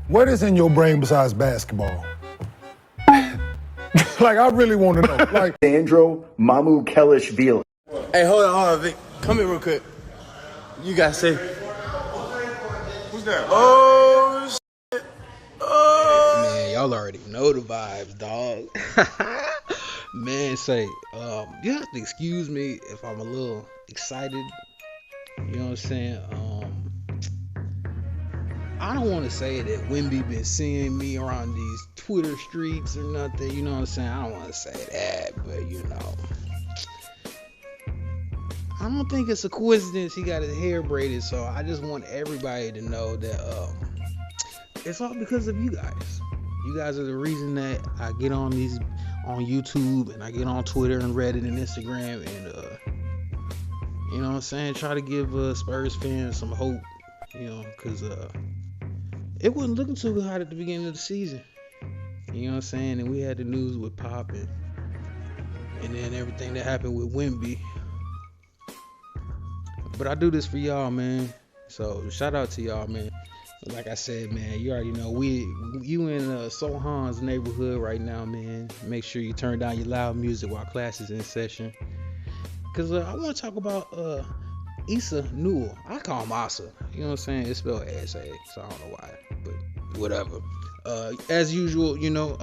What is in your brain besides basketball? Like, I really want to know. Like, Sandro Mamukelishvili. Hey, hold on, Vic. Come here real quick. You gotta say. Who's that? Oh, shit. Oh. Man, y'all already know the vibes, dog. Man, say, you have to excuse me if I'm a little excited. You know what I'm saying? I don't want to say that Wemby been seeing me around these Twitter streets or nothing. You know what I'm saying? I don't want to say that, but you know, I don't think it's a coincidence he got his hair braided. So I just want everybody to know that it's all because of you guys. You guys are the reason that I get on YouTube and I get on Twitter and Reddit and Instagram and you know what I'm saying, try to give Spurs fans some hope, you know, because it wasn't looking too hot at the beginning of the season. You know what I'm saying? And we had the news with Pop and then everything that happened with Wemby. But I do this for y'all, man. So shout out to y'all, man. Like I said, man, you already know you in Sohan's neighborhood right now, man. Make sure you turn down your loud music while class is in session. Cause I want to talk about Asa Newell. I call him Asa. You know what I'm saying? It's spelled S-A, so I don't know why, but whatever. As usual, you know,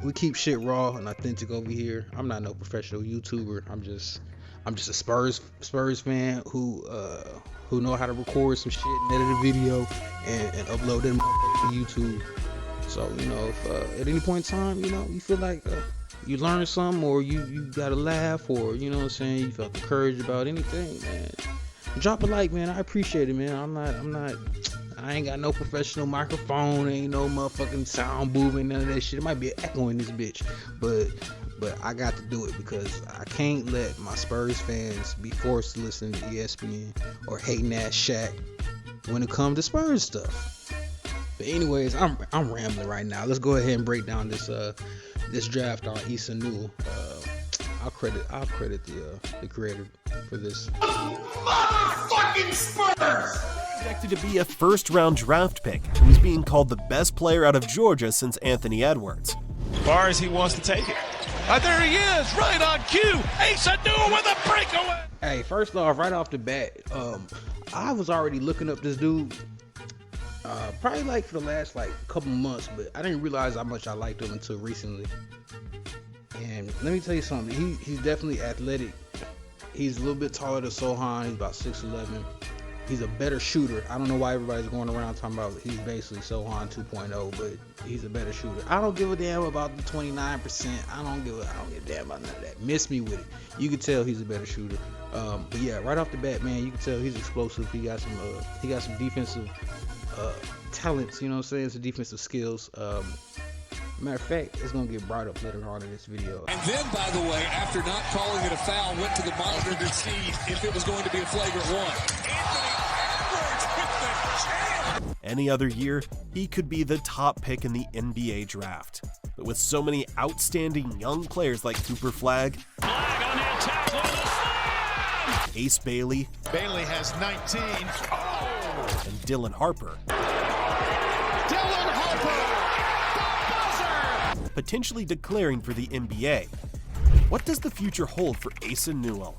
we keep shit raw and authentic over here. I'm not no professional YouTuber. I'm just a Spurs fan who know how to record some shit and edit a video and upload them to YouTube. So, you know, if at any point in time, you know, you feel like you learned something or you got a laugh or, you know what I'm saying, you felt encouraged about anything, man, drop a like, man. I appreciate it, man. I ain't got no professional microphone, ain't no motherfucking sound booth and none of that shit. It might be an echo in this bitch, but I got to do it because I can't let my Spurs fans be forced to listen to ESPN or hating ass Shaq when it comes to Spurs stuff. But anyways, I'm rambling right now. Let's go ahead and break down this draft on Asa Newell. I'll credit the creator for this. Motherfucking Spurs! Projected to be a first-round draft pick, who's being called the best player out of Georgia since Anthony Edwards. As far as he wants to take it. There he is, right on cue. Asa Newell with a breakaway. Hey, first off, right off the bat, I was already looking up this dude. Probably like for the last like couple months, but I didn't realize how much I liked him until recently. And let me tell you something, he's definitely athletic. He's a little bit taller than Sohan. He's about 6'11". He's a better shooter. I don't know why everybody's going around talking about he's basically Sohan 2.0, but he's a better shooter. I don't give a damn about the 29%. I don't give a damn about none of that. Miss me with it. You can tell he's a better shooter. But yeah, right off the bat, man, you can tell he's explosive. He got some defensive talents, you know what I'm saying? Some defensive skills. Matter of fact, it's gonna get brought up later on in this video. And then, by the way, after not calling it a foul, went to the monitor to see if it was going to be a flagrant one. Any other year, he could be the top pick in the NBA draft. But with so many outstanding young players like Cooper Flag, Ace Bailey, Bailey has 19. and Dylan Harper, potentially declaring for the NBA. What does the future hold for Asa Newell?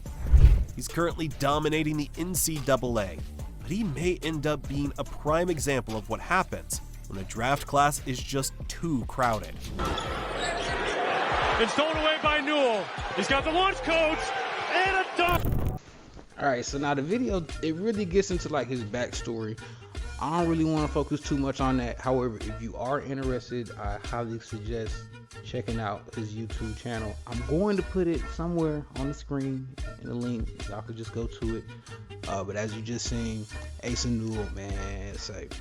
He's currently dominating the NCAA, but he may end up being a prime example of what happens when the draft class is just too crowded. It's thrown away by Newell. He's got the launch codes and a dunk. Alright, so now the video, it really gets into like his backstory. I don't really want to focus too much on that. However, if you are interested, I highly suggest checking out his YouTube channel. I'm going to put it somewhere on the screen in the link. Y'all could just go to it. But as you just seen, Asa Newell, man, it's like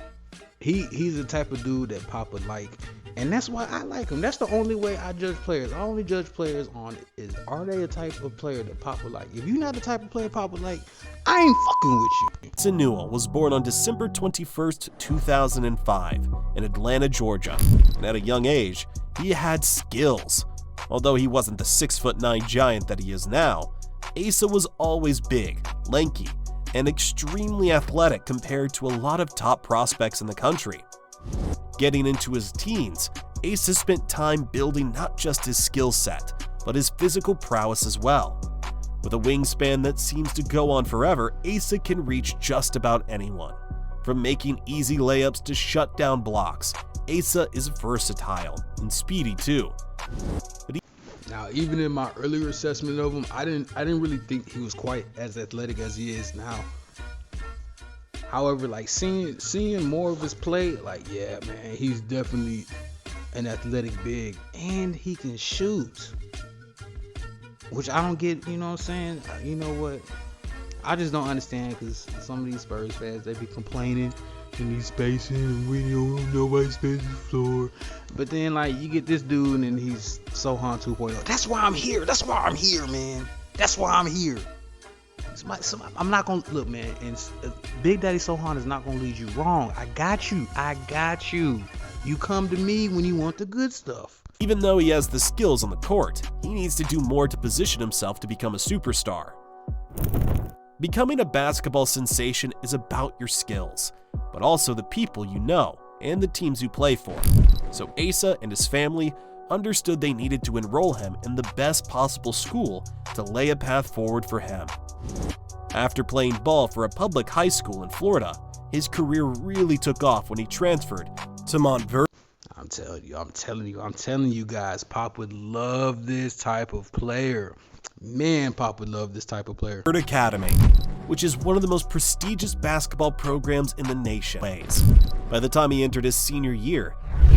he's the type of dude that Papa like, and that's why I like him. That's the only way I judge players. I only judge players on is, are they a type of player that Papa like? If you're not the type of player Papa like, I ain't fucking with you. Asa Newell was born on December 21st, 2005 in Atlanta, Georgia, and at a young age, he had skills. Although he wasn't the 6'9" giant that he is now, Asa was always big, lanky, and extremely athletic compared to a lot of top prospects in the country. getting into his teens, Asa spent time building not just his skill set, but his physical prowess as well. With a wingspan that seems to go on forever, Asa can reach just about anyone. From making easy layups to shut down blocks, Asa is versatile and speedy too. Now, even in my earlier assessment of him, I didn't really think he was quite as athletic as he is now. However, like seeing more of his play, like, yeah, man, he's definitely an athletic big, and he can shoot, which I don't get. You know what I'm saying? You know what? I just don't understand, because some of these Spurs fans, they be complaining and he's spacing and we don't nobody spaces the floor. But then, like, you get this dude and he's Sohan 2.0. That's why I'm here. That's why I'm here, man. That's why I'm here. I'm not gonna look, man. And Big Daddy Sohan is not gonna lead you wrong. I got you. I got you. You come to me when you want the good stuff. Even though he has the skills on the court, he needs to do more to position himself to become a superstar. Becoming a basketball sensation is about your skills, but also the people you know and the teams you play for. So Asa and his family understood they needed to enroll him in the best possible school to lay a path forward for him. After playing ball for a public high school in Florida, his career really took off when he transferred to Montverde. I'm telling you guys, Pop would love this type of player. Man, Pop would love this type of player. Academy, which is one of the most prestigious basketball programs in the nation. By the time he entered his senior year,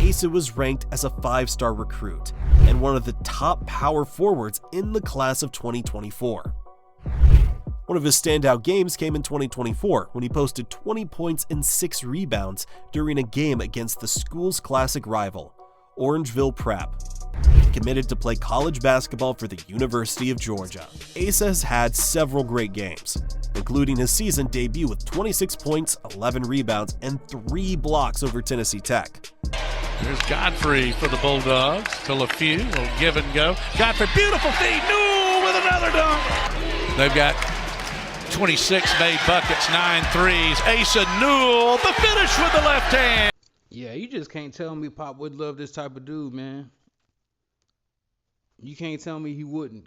Asa was ranked as a 5-star recruit and one of the top power forwards in the class of 2024. One of his standout games came in 2024 when he posted 20 points and 6 rebounds during a game against the school's classic rival, Orangeville Prep. Committed to play college basketball for the University of Georgia, Asa has had several great games, including his season debut with 26 points, 11 rebounds, and 3 blocks over Tennessee Tech. There's Godfrey for the Bulldogs to LaFew, will give and go. Godfrey, beautiful feed, Newell with another dunk. They've got 26 made buckets, 9 threes. Asa Newell, the finish with the left hand. Yeah, you just can't tell me Pop would love this type of dude, man. You can't tell me he wouldn't.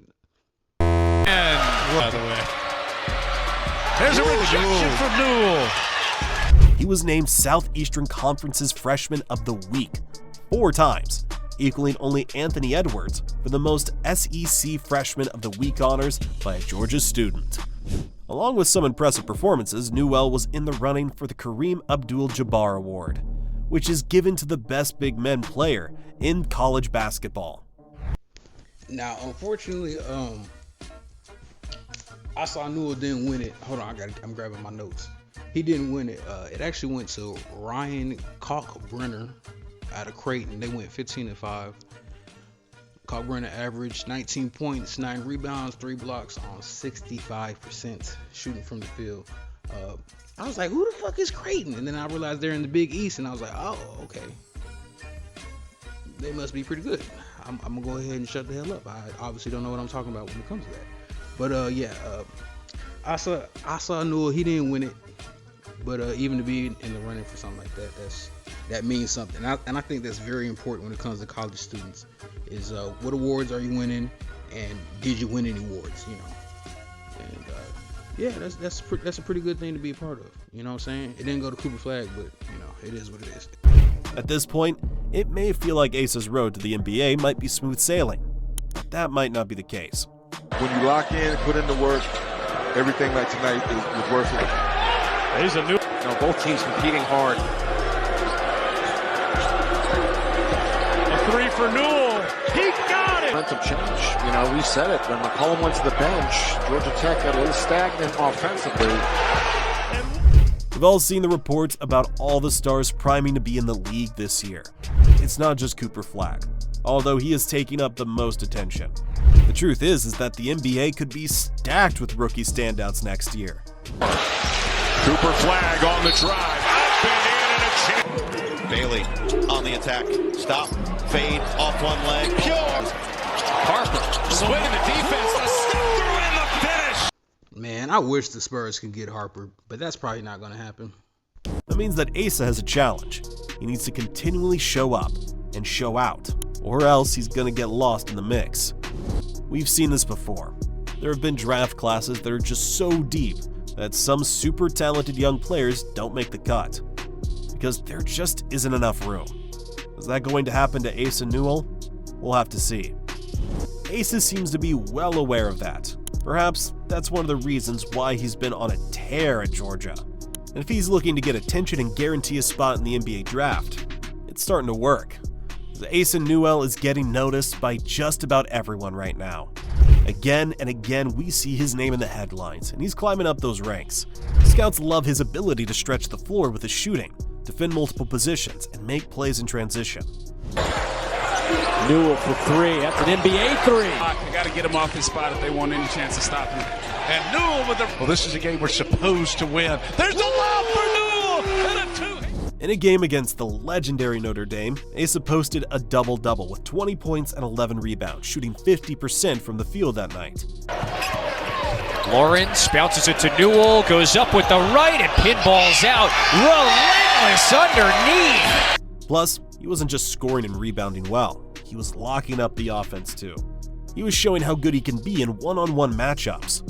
And by the way, there's a rejection for Newell. He was named Southeastern Conference's Freshman of the Week 4 times, equaling only Anthony Edwards for the most SEC Freshman of the Week honors by a Georgia student. Along with some impressive performances, Newell was in the running for the Kareem Abdul-Jabbar Award, which is given to the best big men player in college basketball. Now, unfortunately, Asa Newell didn't win it. Hold on, I'm grabbing my notes. He didn't win it. It actually went to Ryan Kalkbrenner out of Creighton. They went 15-5. Kalkbrenner averaged 19 points, 9 rebounds, 3 blocks on 65% shooting from the field. I was like, who the fuck is Creighton? And then I realized they're in the Big East, and I was like, oh, okay. They must be pretty good. I'm gonna go ahead and shut the hell up. I obviously don't know what I'm talking about when it comes to that. But yeah, Asa Newell, he didn't win it. But even to be in the running for something like that, that means something. And I think that's very important when it comes to college students. Is what awards are you winning, and did you win any awards? You know. And yeah, that's a pretty good thing to be a part of. You know what I'm saying? It didn't go to Cooper Flag, but you know, it is what it is. At this point, it may feel like Asa's road to the NBA might be smooth sailing, but that might not be the case. When you lock in, put in the work, everything like tonight is worth it. There's a new. You know, both teams competing hard. A 3 for Newell. He got it. Momentum change. You know, we said it. When McCollum went to the bench, Georgia Tech got a little stagnant offensively. We've all seen the reports about all the stars priming to be in the league this year. It's not just Cooper Flag, although he is taking up the most attention. The truth is that the NBA could be stacked with rookie standouts next year. Cooper Flag on the drive. Up and in and a Bailey on the attack. Stop. Fade off one leg. Pure. Harper swinging the defense. A step through in the finish. Man, I wish the Spurs could get Harper, but that's probably not going to happen. That means that Asa has a challenge. He needs to continually show up and show out, or else he's gonna get lost in the mix. We've seen this before. There have been draft classes that are just so deep that some super talented young players don't make the cut, because there just isn't enough room. Is that going to happen to Asa Newell? We'll have to see. Asa seems to be well aware of that. Perhaps that's one of the reasons why he's been on a tear at Georgia. And if he's looking to get attention and guarantee a spot in the NBA draft, it's starting to work. Asa Newell is getting noticed by just about everyone right now. Again and again, we see his name in the headlines, and he's climbing up those ranks. Scouts love his ability to stretch the floor with his shooting, defend multiple positions, and make plays in transition. Newell for three. That's an NBA three. They got to get him off his spot if they want any chance of stopping him. And Newell with the... Well, this is a game we're supposed to win. There's the lob for Newell and a two. In a game against the legendary Notre Dame, Asa posted a double-double with 20 points and 11 rebounds, shooting 50% from the field that night. Lawrence bounces it to Newell, goes up with the right and pinballs out. Relentless underneath. Plus, he wasn't just scoring and rebounding well, he was locking up the offense too. He was showing how good he can be in one-on-one matchups.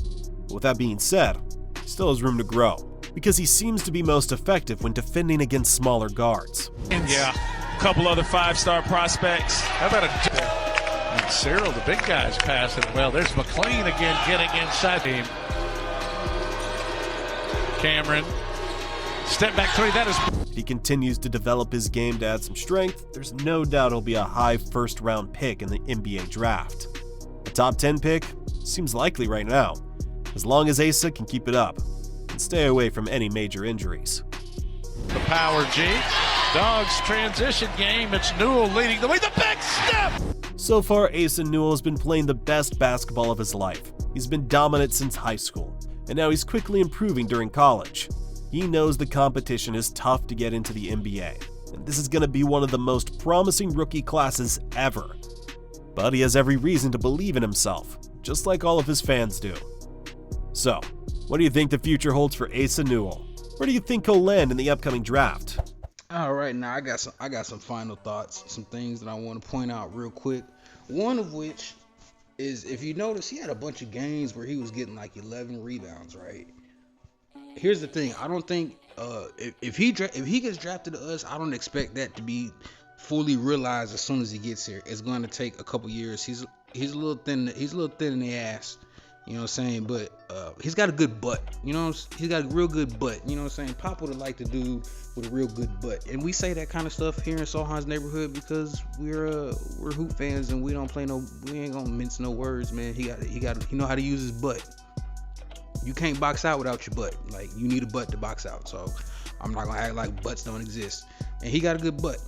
But with that being said, he still has room to grow, because he seems to be most effective when defending against smaller guards. Yeah, a couple other five-star prospects. How about and Cyril, the big guy's passing well. There's McLean again getting inside him. Cameron, step back three, that is... If he continues to develop his game to add some strength, there's no doubt he'll be a high first-round pick in the NBA draft. A top 10 pick seems likely right now, as long as Asa can keep it up and stay away from any major injuries. The power G. Dogs transition game. It's Newell leading the way. The big step! So far, Asa Newell has been playing the best basketball of his life. He's been dominant since high school, and now he's quickly improving during college. He knows the competition is tough to get into the NBA, and this is going to be one of the most promising rookie classes ever. But he has every reason to believe in himself, just like all of his fans do. So, what do you think the future holds for Asa Newell? Where do you think he'll land in the upcoming draft? All right, now I got some final thoughts, some things that I want to point out real quick. One of which is, if you notice, he had a bunch of games where he was getting like 11 rebounds, right? Here's the thing: I don't think if he gets drafted to us, I don't expect that to be fully realized as soon as he gets here. It's going to take a couple years. He's a little thin. He's a little thin in the ass. You know what I'm saying? But he's got a good butt. You know, he's got a real good butt. You know what I'm saying? Pop would have liked to do with a real good butt. And we say that kind of stuff here in Sohan's neighborhood because we're Hoop fans and we ain't gonna mince no words, man. He know how to use his butt. You can't box out without your butt. Like, you need a butt to box out. So I'm not gonna act like butts don't exist. And he got a good butt.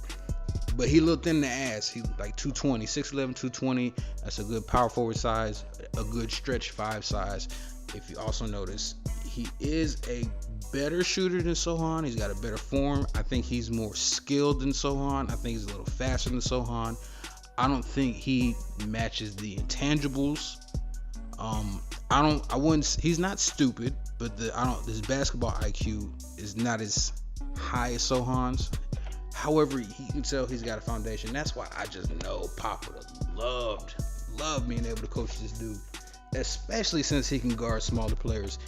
But he a little thin in the ass. He like 220, 6'11", 220. That's a good power forward size, a good stretch 5 size. If you also notice, he is a better shooter than Sohan. He's got a better form. I think he's more skilled than Sohan. I think he's a little faster than Sohan. I don't think he matches the intangibles. He's not stupid, but his basketball IQ is not as high as Sohan's. However, you can tell he's got a foundation. That's why I just know Pop would have loved being able to coach this dude, especially since he can guard smaller players.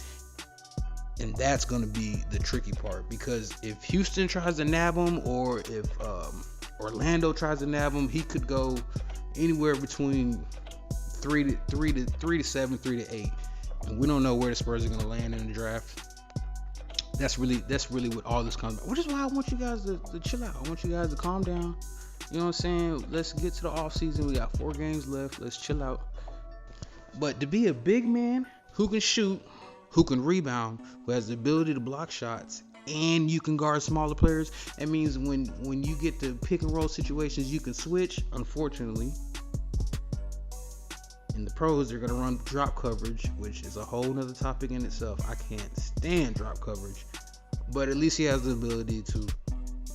And that's going to be the tricky part, because if Houston tries to nab him, or if Orlando tries to nab him, he could go anywhere between 3 to 7, 3 to 8, and we don't know where the Spurs are going to land in the draft. That's really what all this comes about. Which is why I want you guys to chill out. I want you guys to calm down. You know what I'm saying? Let's get to the off season. We got 4 games left. Let's chill out. But to be a big man who can shoot, who can rebound, who has the ability to block shots, and you can guard smaller players, that means when you get to pick and roll situations, you can switch. Unfortunately, in the pros, they're going to run drop coverage, which is a whole nother topic in itself. I can't stand drop coverage, but at least he has the ability to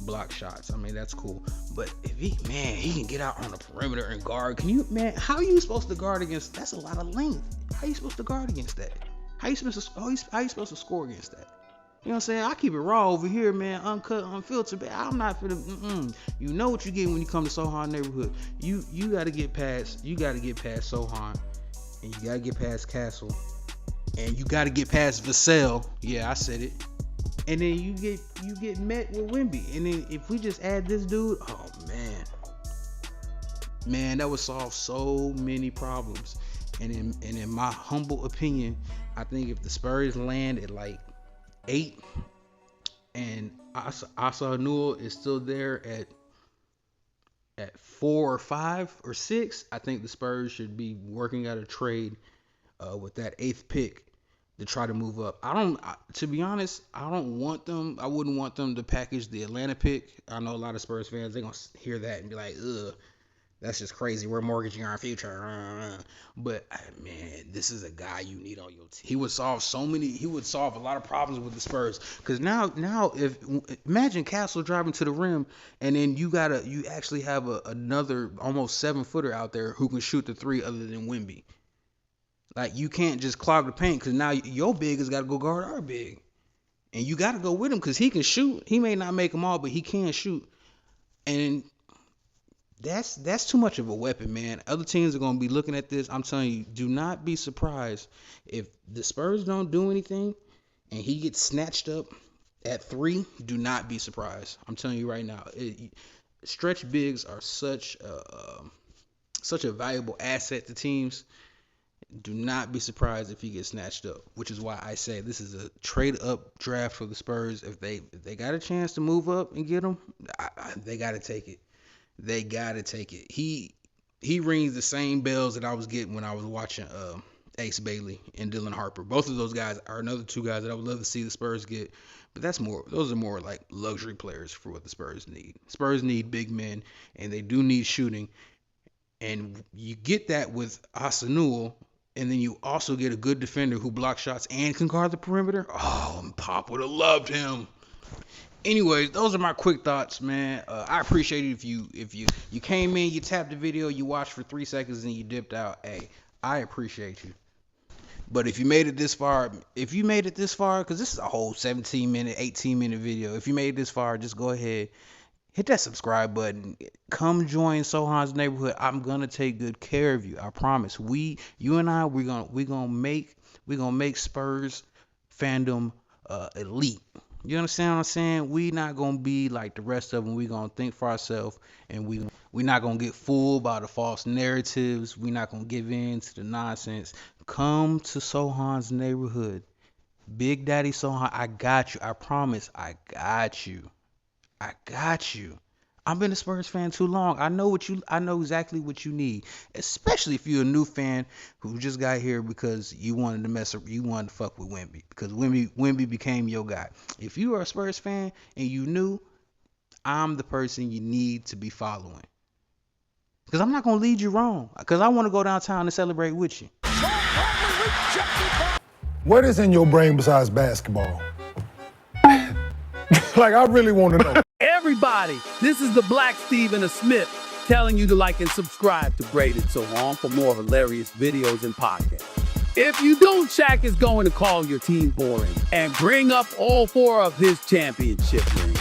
block shots. I mean, that's cool. But if he can get out on the perimeter and guard. How are you supposed to guard against? That's a lot of length. How are you supposed to guard against that? How are you supposed to score against that? You know what I'm saying? I keep it raw over here, man. Uncut, unfiltered. Man. I'm not finna. You know what you get when you come to Sohan neighborhood. You gotta get past. You gotta get past Sohan, and you gotta get past Castle, and you gotta get past Vassell. Yeah, I said it. And then you get met with Wemby. And then if we just add this dude, oh man, that would solve so many problems. And in my humble opinion, I think if the Spurs land at like 8 and Asa Newell is still there at 4 or 5 or 6, I think the Spurs should be working out a trade with that 8th pick to try to move up. To be honest, I wouldn't want them to package the Atlanta pick. I know a lot of Spurs fans, they're going to hear that and be like, ugh, that's just crazy. We're mortgaging our future. But man, this is a guy you need on your team. He would solve a lot of problems with the Spurs. Because now imagine Castle driving to the rim, and then you actually have another almost 7-footer out there who can shoot the 3 other than Wemby. Like, you can't just clog the paint, because now your big has got to go guard our big. And you got to go with him because he can shoot. He may not make them all, but he can shoot. And that's too much of a weapon, man. Other teams are going to be looking at this. I'm telling you, do not be surprised if the Spurs don't do anything and he gets snatched up at 3. Do not be surprised. I'm telling you right now. Stretch bigs are such a valuable asset to teams. Do not be surprised if he gets snatched up, which is why I say this is a trade-up draft for the Spurs. If they got a chance to move up and get him, they got to take it. They got to take it. He rings the same bells that I was getting when I was watching Ace Bailey and Dylan Harper. Both of those guys are another 2 guys that I would love to see the Spurs get. But those are more like luxury players for what the Spurs need. Spurs need big men, and they do need shooting. And you get that with Asa Newell, and then you also get a good defender who blocks shots and can guard the perimeter. Oh, and Pop would have loved him. Anyways, those are my quick thoughts, man. I appreciate it if you came in, you tapped the video, you watched for 3 seconds, and you dipped out. Hey, I appreciate you. But if you made it this far, because this is a whole 17-minute, 18-minute video. If you made it this far, just go ahead, hit that subscribe button. Come join Sohan's neighborhood. I'm gonna take good care of you. I promise. You and I, we're gonna make Spurs fandom elite. You understand what I'm saying? We not gonna be like the rest of them. We gonna think for ourselves, and we not gonna get fooled by the false narratives. We not gonna give in to the nonsense. Come to Sohan's neighborhood. Big Daddy Sohan, I got you. I promise, I got you. I've been a Spurs fan too long. I know exactly what you need, especially if you're a new fan who just got here because you wanted to fuck with Wemby, because Wemby became your guy. If you are a Spurs fan and you knew, I'm the person you need to be following, because I'm not gonna lead you wrong, because I want to go downtown and celebrate with you. What is in your brain besides basketball? Like, I really want to know. Everybody, this is the Black Stephen Smith telling you to like and subscribe to Braided Sohan for more hilarious videos and podcasts. If you don't, Shaq is going to call your team boring and bring up all 4 of his championship rings.